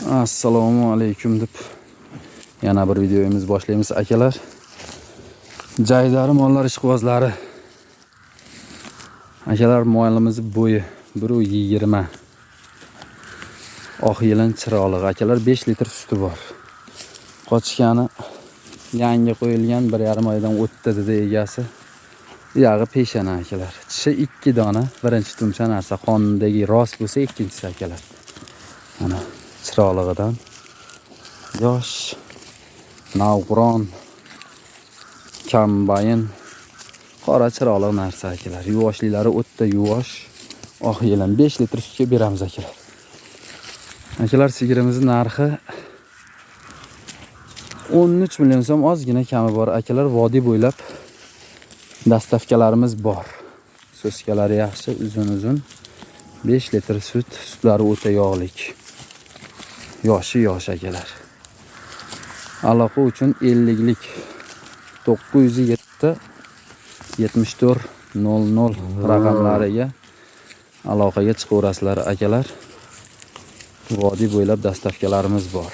Assalomu alaykum deb yana bir videomiz boshlaymiz akalar. Jaydari mollar ishqibozlari. Akalar, molimiz bo'yi 1.20. Oq yilin chiroqli akalar, 5 litr suti bor. Qochgani yangi qo'yilgan 1,5 oydan o'tdi dedi egasi. Yog'i peshana akalar. Tishi 2 dona, birinchi tumcha narsa qonundagi rost bo'lsa, ikkinchisi akalar. Mana chiroqligidan yosh navqiron kambayin qora chiroqli narsa akalar. Yuvoshlilari o'tda yuvosh. Oq yilin 5 litr sutga beramiz akalar. Akalar, sigirimizning narxi 13 million so'm, ozgina kami bor akalar. Vodiy bo'ylab dastavkalarimiz bor. So'skalari yaxshi, uzun-uzun. 5 litr sutlari o'ta yog'lik. Yoshi yosh akalar. Aloqa uchun 50lik 907 74 00 raqamlariga aloqaga chiqaverasizlar akalar. Vodiy bo'ylab dastavkalarimiz bor.